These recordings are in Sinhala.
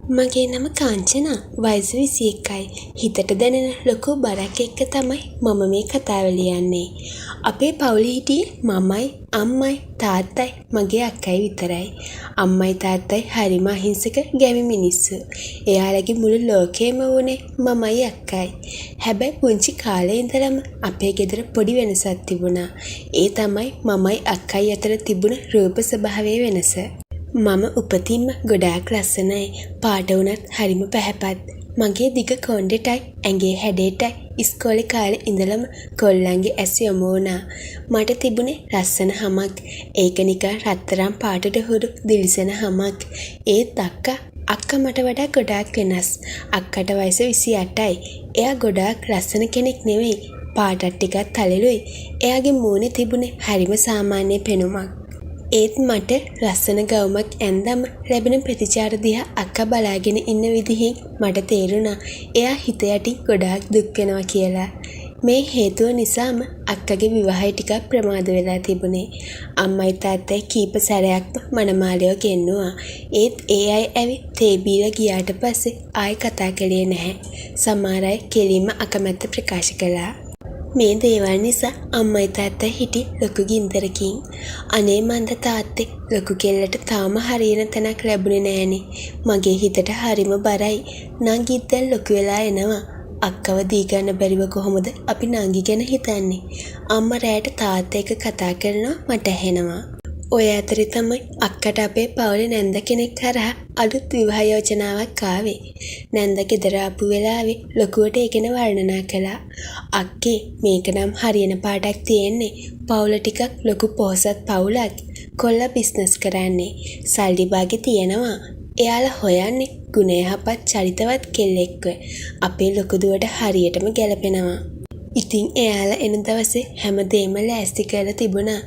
මගේ නම කාංචනා වයස 21යි. හිතට දැනෙන ලොකු බරක් එක්ක තමයි මම මේ කතාව ලියන්නේ. අපේ පවුලේ හිටියේ මමයි, අම්මයි, තාත්තයි, මගේ අක්කයි විතරයි. අම්මයි තාත්තයි හරිම අහිංසක ගැමි මිනිස්සු. එයාලගේ මුළු ලෝකෙම වුණේ මමයි අක්කයි. හැබැයි පුංචි කාලේ ඉඳලම අපේ ගෙදර පොඩි වෙනසක් තිබුණා. ඒ තමයි මමයි අක්කයි අතර තිබුණ රූප ස්වභාවයේ වෙනස. මම උපතින්ම ගොඩාක් ලස්සනයි. පාට වුණත් හරිම පැහැපත්. මගේ දිග කොණ්ඩෙටයි ඇඟේ හැඩයටයි ඉස්කෝලේ කාලේ ඉඳලම කොල්ලන්ගේ ඇස් යොමු වුණා. මට තිබුණේ ලස්සන හමක්. ඒක නිකන් රත්තරන් පාටට හුරු දිලිසෙන හමක්. ඒත් අක්කා මට වඩා ගොඩාක් වෙනස්. අක්කට වයස 28යි. එයා ගොඩාක් ලස්සන කෙනෙක් නෙවෙයි. පාටත් ටිකක් තලෙලුයි. එයාගේ මූණේ තිබුණේ හරිම සාමාන්‍ය පෙනුමක්. ඒත් මට ලස්සන ගවුමක් ඇන්දම ලැබෙන ප්‍රතිචාර දිහා අක්කා බලාගෙන ඉන්න විදිහින් මට තේරුණා එයා හිත යටින් ගොඩාක් දුක් වෙනවා කියලා. මේ හේතුව නිසාම අක්කගේ විවාහය ටිකක් ප්‍රමාද වෙලා තිබුණේ. අම්මයි තාත්තයි කීප සැරයක්ම මනමාලයෝ ගෙන්නුවා. ඒත් ඒ අය ඇවිත් තේ බීලා ගියාට පස්සේ ආයෙ කතා කළේ නැහැ. සමහර අය කෙලින්ම අකමැත්ත ප්‍රකාශ කළා. මේ දේවල් නිසා අම්මයි තාත්තයි හිටි ලොකු ගින්දරකින්. අනේ මන්ද තාත්තේ ලොකු කෙල්ලට තාම හරියන තැනක් ලැබුණේ නෑනේ. මගේ හිතට හරිම බරයි. නංගිත් දැන් ලොකු වෙලා එනවා. අක්කව දී ගන්න බැරිව කොහොමද අපි නංගි ගැන හිතන්නේ? අම්මා රැයට තාත්තා එක්ක කතා කරනවා මට ඇහෙනවා. ඔය අතරේ තමයි අක්කට අපේ පවුලේ නැන්ද කෙනෙක් කරා අලුත් විවාහ යෝජනාවක් ආවේ. නැන්ද ගෙදර ආපු වෙලාවේ ලොකුවට ඒ ගැන වර්ණනා කළා. අක්කේ මේක නම් හරියන පාටක් තියෙන්නේ. පවුල ටිකක් ලොකු පොහොසත් පවුලක්. කොල්ලා බිස්නස් කරන්නේ. සල්ලි බාගේ තියෙනවා. එයාලා හොයන්නේ ගුණ යහපත් චරිතවත් කෙල්ලෙක්ව. අපේ ලොකු දුවට හරියටම ගැලපෙනවා. ඉතින් එයාලා එන දවසේ හැමදේම ලෑස්ති කරලා තිබුණා.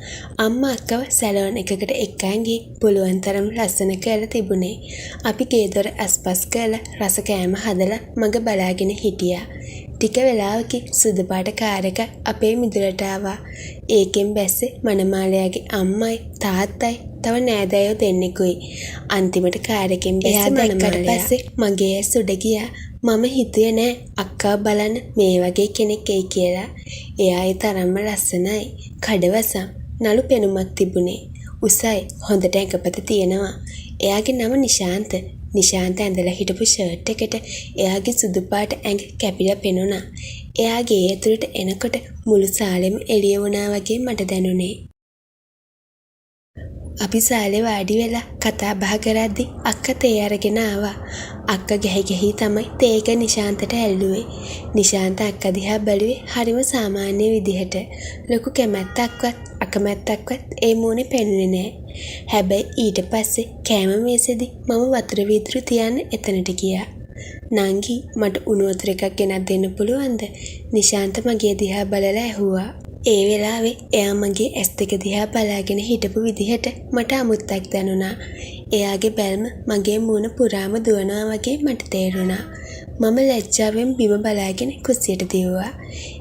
අම්මා අක්කව සැලෝන් එකකට එක්කන් ගිහින් පුළුවන් තරම් ලස්සන කරලා තිබුණේ. අපි ගේ දොර අස්පස් කරලා රස කෑම හදලා මග බලාගෙන හිටියා. ටික වෙලාවකින් සුදු පාට කාර් එකක් අපේ මිදුලට ආවා. ඒකෙන් බැස්සේ මනමාලයාගේ අම්මයි තාත්තයි තව නෑදෑයෝ දෙන්නෙකුයි. අන්තිමට කාර් එකෙන් බැස්සේ මනමාලයා පස්සේ මගේ ඇස් උඩ ගියා. මම හිතුවේ නෑ අක්කා බලන්න මේ වගේ කෙනෙක් එයි කියලා. එයා ඒ තරම්ම ලස්සනයි. කඩවසම් නළු පෙනුමක් තිබුණේ. උසයි හොඳට ඇඟපත තියෙනවා. එයාගේ නම නිශාන්ත. නිශාන්ත ඇඳලා හිටපු ෂර්ට් එකට එයාගේ සුදු පාට ඇඟ කැපිලා පෙනුණා. එයාගේ ඇතුළට එනකොට මුළු සාලෙම එළිය වුණා වගේ මට දැනුනේ. අපි සාලේ වාඩි වෙලා කතා බහ කරද්දි අක්කා තේ අරගෙන ආවා. අක්කා ගැහි තමයි තේක නිශාන්තට ඇල්ලුවේ. නිශාන්ත අක්කා දිහා බැලුවේ හරිම සාමාන්‍ය විදිහට. ලොකු කැමැත්තක්වත් අකමැත්තක්වත් ඒ මූණේ පෙනුනේ නෑ. හැබැයි ඊට පස්සේ කෑම මේසෙදි මම වතුර වීදුරු තියන්න එතනට ගියා. නංගි මට උණු වතුර එකක් ගෙනත් දෙන්න පුළුවන්ද? නිශාන්ත මගේ දිහා බලලා ඇහුවා. ඒ වෙලාවේ එයා මගේ ඇස් දෙක දිහා බලාගෙන හිටපු විදිහට මට අමුත්තක් දැනුණා. එයාගේ බැල්ම මගේ මූණ පුරාම දුවනවා වගේ මට තේරුණා. මම ලැජ්ජාවෙන් බිම බලාගෙන කුස්සියට දිව්වා.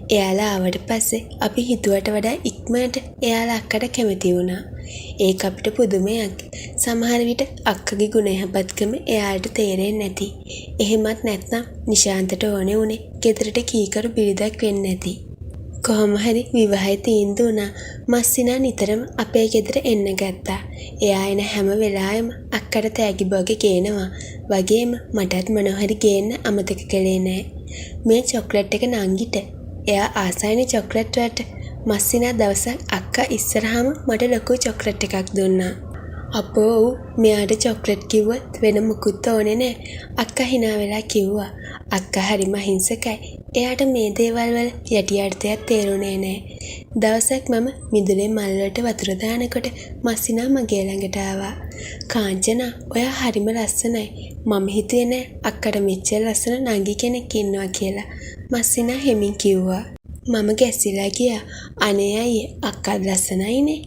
එයාලා ආවට පස්සේ අපි හිතුවට වඩා ඉක්මනට එයාලා අක්කට කැමති වුණා. ඒක අපිට පුදුමයක්. සමහර විට අක්කගේ ගුණ යහපත්කම එයාට තේරෙන්නේ නැති. එහෙමත් නැත්නම් නිශාන්තට ඕනේ උනේ ගෙදරට කීකරු බිරිඳක් වෙන්න නැති. කොහොම හරි විවාහය තීන්දුව වුණා. මස්සිනා නිතරම අපේ ගෙදර එන්න ගත්තා. එයා එන හැම වෙලාවෙම අක්කට තෑගි බෝගේ ගේනවා. වගේම මටත් මොනවා හරි ගේන්න අමතක කළේ නෑ. මේ චොක්ලට් එක නංගිට. එයා ආසයිනේ චොක්ලට් වලට. මස්සිනා දවසක් අක්කා ඉස්සරහම මට ලොකු චොක්ලට් එකක් දුන්නා. අපෝ මෙයාට චොක්ලට් කිව්වත් වෙන මුකුත් ඕනේ නෑ. අක්කා hina වෙලා කිව්වා. අක්කා හරිම අහිංසකයි. එයාට මේ දේවල් වල යටි අර්ථයක් තේරුනේ නෑ. දවසක් මම මිදුලේ මල් වලට වතුර දානකොට මස්සිනා මගේ ළඟට ආවා. කාංචනා ඔයා හරිම ලස්සනයි. මම හිතුවේ නෑ අක්කට මෙච්චර ලස්සන නංගි කෙනෙක් ඉන්නවා කියලා. මස්සිනා හෙමින් කිව්වා. මම ගැස්සිලා ගියා. අනේ අයියේ අක්කා ලස්සනයිනේ.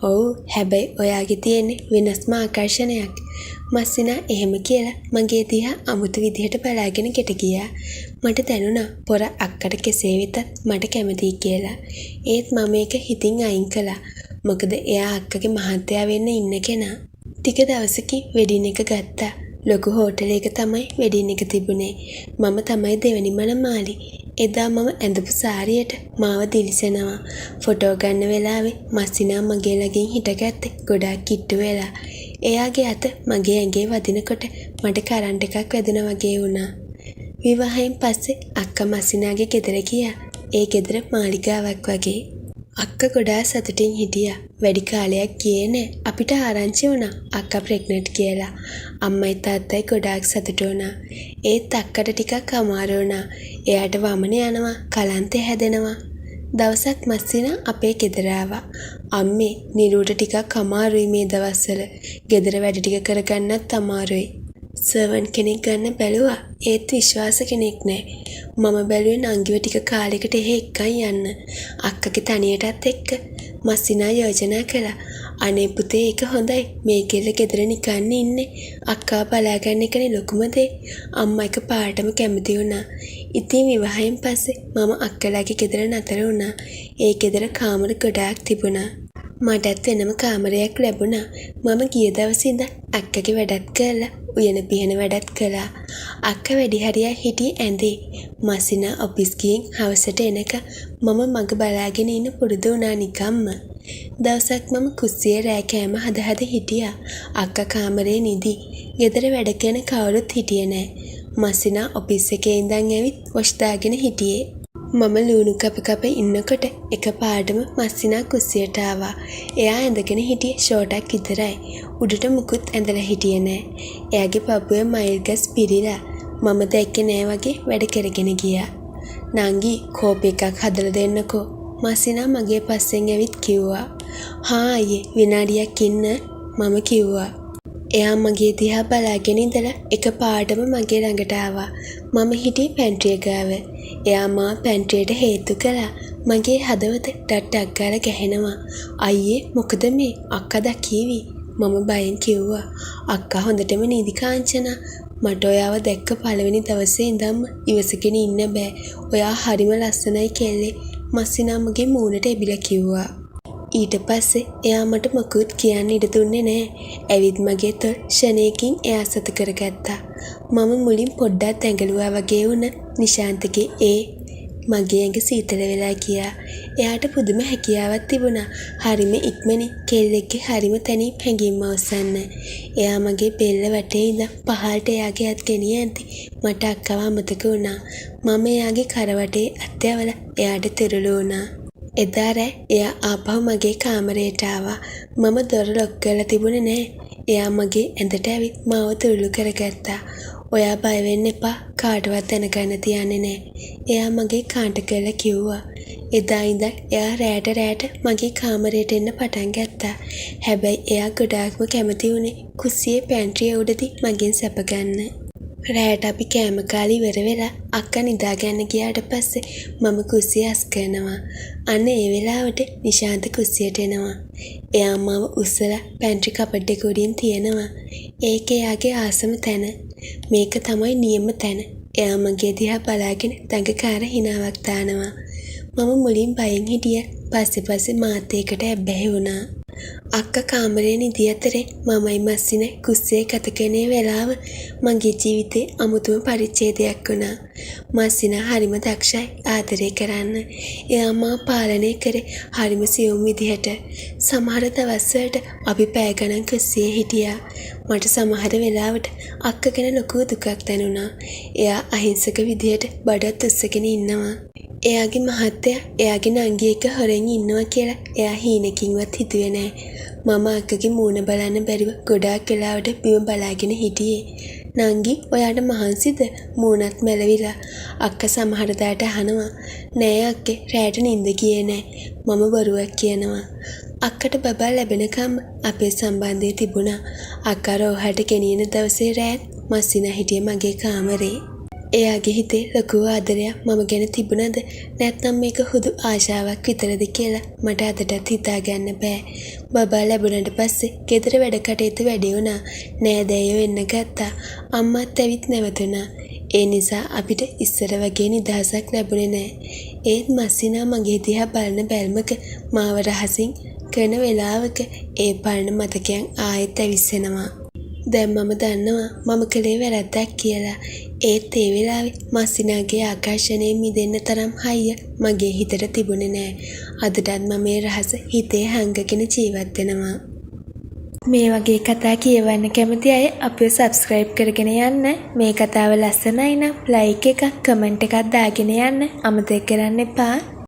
ඔව් හැබැයි ඔයාගේ තියෙන්නේ වෙනස්ම ආකර්ෂණයක්. මස්සිනා එහෙම කියලා මගේ දිහා අමුතු විදිහට බලාගෙන ගෙට ගියා. මට දැනුණා පොර අක්කට කෙසේ වෙතත් මට කැමතියි කියලා. ඒත් මම ඒක හිතින් අයින් කළා. මොකද එයා අක්කගේ මහත්තයා වෙන්න ඉන්න කෙනා. ටික දවසකින් වෙඩින් එක ගත්තා. ලොකු හෝටලයක තමයි වෙඩින් එක තිබුණේ. මම තමයි දෙවැනි මනමාලි. එදා මම ඇඳපු සාරියට මාව දිලිසෙනවා. ෆොටෝ ගන්න වෙලාවේ මස්සිනා මගේ ළඟින් හිටගත්තේ ගොඩාක් කිට්ටු වෙලා. එයාගේ අත මගේ ඇඟේ වදිනකොට මට කරන්ට් එකක් වැදුනා වගේ වුණා. විවාහයෙන් පස්සේ අක්කා මස්සිනාගේ ගෙදර ගියා. ඒ ගෙදර මාලිගාවක් වගේ. අක්කා ගොඩාක් සතුටින් හිටියා. වැඩි කාලයක් ගියේ නෑ. අපිට ආරංචි වුණා අක්කා ප්‍රෙග්නන්ට් කියලා. අම්මයි තාත්තයි ගොඩාක් සතුටු වුණා. ඒත් අක්කට ටිකක් අමාරු වුණා. එයාට වමන යනවා, කලන්තේ හැදෙනවා. දවසක් මස්සිනා අපේ ගෙදර ආවා. අම්මේ නිරූට ටිකක් අමාරුයි මේ දවස්වල. ගෙදර වැඩ ටික කරගන්නත් අමාරුයි. සර්වන් කෙනෙක් ගන්න බැලුවා. ඒත් විශ්වාස කෙනෙක් නෑ. මම බැලුවේ නංගිව ටික කාලෙකට එහෙ එක්කන් යන්න. අක්කගේ තනියටත් එක්ක. මස්සිනා යෝජනා කළා. අනේ පුතේ ඒක හොඳයි. මේ කෙල්ල ගෙදර නිකන් ඉන්නේ. අක්කා බලාගන්න එකනේ ලොකුම දේ. අම්මා එක පාටම කැමති වුණා. ඉතින් විවාහයෙන් පස්සේ මම අක්කලාගේ ගෙදර නතර වුණා. ඒ ගෙදර කාමර ගොඩාක් තිබුණා. මටත් වෙනම කාමරයක් ලැබුණා. මම ගිය දවසේ ඉඳන් අක්කගේ වැඩත් කරලා උයන පිහන වැඩත් කළා. අක්කා වැඩි හරියක් හිටියේ ඇඳේ. මස්සිනා ඔෆිස් ගිහින් හවසට එනකම් මම මග බලාගෙන ඉන්න පුරුදු වුණා නිකම්ම. දවසක් මම කුස්සියේ රෑ කෑම හද හිටියා. අක්කා කාමරේ නිදි. ගෙදර වැඩ කරන කවුරුත් හිටියේ නෑ. මස්සිනා ඔෆිස් එකේ ඉඳන් ඇවිත් වොෂ් දාගෙන හිටියේ. මම ලුණු කප ඉන්නකොට එකපාරටම මස්සිනා කුස්සියට ආවා. එයා ඇඳගෙන හිටියේ ෂෝටක් විතරයි. උඩට මුකුත් ඇඳලා හිටියේ නෑ. එයාගේ පපුවේ මයිල් ගස් පිරීලා. මම දැක්කේ නෑ වගේ වැඩ කරගෙන ගියා. නංගි කෝප් එකක් හදලා දෙන්නකෝ. මස්සිනා මගේ පස්සෙන් ඇවිත් කිව්වා. හා අයියේ විනාඩියක් ඉන්න මම කිව්වා. එයා මගේ දිහා බලාගෙන ඉඳලා එකපාරටම මගේ ළඟට ආවා. මම හිටියේ පැන්ට්‍රිය ගාව. එයා මා පැන්ට්‍රියට හේතු කළා. මගේ හදවත ඩට්ටක් ගාලා ගැහෙනවා. අයියේ මොකද මේ? අක්කා දකීවි. මම බයෙන් කිව්වා. අක්කා හොඳටම නිදි කාංචනා. මට ඔයාව දැක්ක පළවෙනි දවසේ ඉඳන්ම ඉවසගෙන ඉන්න බෑ. ඔයා හරිම ලස්සනයි කෙල්ලේ. මස්සිනා මගේ මූණට එබිලා කිව්වා. ඊට පස්සේ එයා මට මොකුත් කියන්න ඉඩ දුන්නේ නෑ. ඇවිත් මගේ තොල් ෂණයකින් එයා සතු කරගත්තා. මම මුලින් පොඩ්ඩක් ඇඟලුවා වගේ වුණ නිශාන්තගේ මගේ ඇඟ සීතල වෙලා ගියා. එයාට පුදුම හැකියාවක් තිබුණා. හරිම ඉක්මනින් කෙල්ලෙක්ගේ හරිම තැනින් හැංගීම් අවසන්න. එයා මගේ බෙල්ල වටේ ඉඳන් පහළට එයාගේ අත් ගෙනියන්ති මට අක්කව අමතක වුණා. මම එයාගේ කර වටේ අත් යවලා එයාට තෙරළු වුණා. එදා රෑ එයා ආපහු මගේ කාමරයට ආවා. මම දොර ලොක් කරලා තිබුණේ නෑ. එයා මගේ ඇඳට ඇවිත් මාව තුරුළු කරගත්තා. ඔයා බය වෙන්න එපා. කාටවත් දැනගන්න තියන්නේ නෑ. එයා මගේ කාන්ට කරලා කිව්වා. එදා ඉඳන් එයා රෑට මගේ කාමරයට එන්න පටන් ගත්තා. හැබැයි එයා ගොඩාක්ම කැමති වුණේ කුස්සියේ පැන්ට්‍රිය උඩදී මගෙන් සැප ගන්න. රෑට අපි කෑම කාලේ ඉවර වෙලා අක්කා නිදාගන්න ගියාට පස්සේ මම කුස්සිය අස් කරනවා. අන්න ඒ වෙලාවට නිශාන්ත කුස්සියට එනවා. එයා මාව උස්සලා පැන්ට්‍රි කපඩ් එක උඩින් තියනවා. ඒක එයාගේ ආසම තැන. මේක තමයි නියම තැන. එයා මගේ දිහා බලාගෙන දඟකාර හිනාවක් දානවා. මම මුලින් බයෙන් හිටියා. පස්සේ මාත් ඒකට ඇබ්බැහි වුණා. අක්කා කාමරේ නිදි අතරේ මමයි මස්සිනේ කුස්සියේ ගත කරන වෙලාව මගේ ජීවිතේ අමුතුම පරිච්ඡේදයක් වුණා. මස්සිනා හරිම දක්ෂයි ආදරය කරන්න. එයා මා පාලනය කරේ හරිම සියුම් විදිහට. සමහර දවස්වලට අපි පැය ගණන් කුස්සියේ හිටියා. මට සමහර වෙලාවට අක්කා ගැන ලොකු දුකක් දැනුණා. එයා අහිංසක විදිහට බඩත් උස්සගෙන ඉන්නවා. එයාගේ මහත්තයා එයාගේ නංගි එක හොරෙන් ඉන්නවා කියලා එයා හීනකින්වත් හිතුවේ නෑ. මම අක්කගේ මූණ බලන්න බැරිව ගොඩාක් වෙලාවට බිම බලාගෙන හිටියේ. නංගි ඔයාට මහන්සිද? මූණත් මැලවිලා. අක්කා සමහර දාට අහනවා. නෑ අක්කේ රැට නිින්ද ගියේ නෑ. මම බොරුවක් කියනවා. අක්කට බබා ලැබෙනකම් අපේ සම්බන්ධය තිබුණා. අක්කා රෝහලට ගෙනියන දවසේ රැත් මස්සිනා හිටියේ මගේ කාමරේ. එයාගේ හිතේ ලොකු ආදරයක් මම ගැන තිබුණද නැත්නම් මේක හුදු ආශාවක් විතරද කියලා මට අදටත් හිතාගන්න බෑ. බබා ලැබුණාට පස්සේ ගෙදර වැඩ කටයුතු වැඩි වුණා. නෑදෑයෝ එන්න ගත්තා. අම්මත් ඇවිත් නැවතුණා. ඒ නිසා අපිට ඉස්සර වගේ නිදහසක් ලැබුණේ නෑ. ඒත් මස්සිනා මගේ දිහා බලන බැල්මක මාව රහසින් කරන වෙලාවක ඒ පරණ මතකයන් ආයෙත් ඇවිස්සෙනවා. දැන් මම දන්නවා මම කළේ වැරැද්දක් කියලා. ඒත් ඒ වෙලාවේ මස්සිනාගේ ආකර්ෂණයෙන් මිදෙන්න තරම් හයිය මගේ හිතට තිබුණේ නෑ. අදටත් මම මේ රහස හිතේ හංගගෙන ජීවත් වෙනවා. මේ වගේ කතා කියවන්න කැමති අය අපිව සබ්ස්ක්‍රයිබ් කරගෙන යන්න. මේ කතාව ලස්සනයි නම් ලයික් එකක් කමෙන්ට් එකක් දාගෙන යන්න අමතක කරන්න එපා.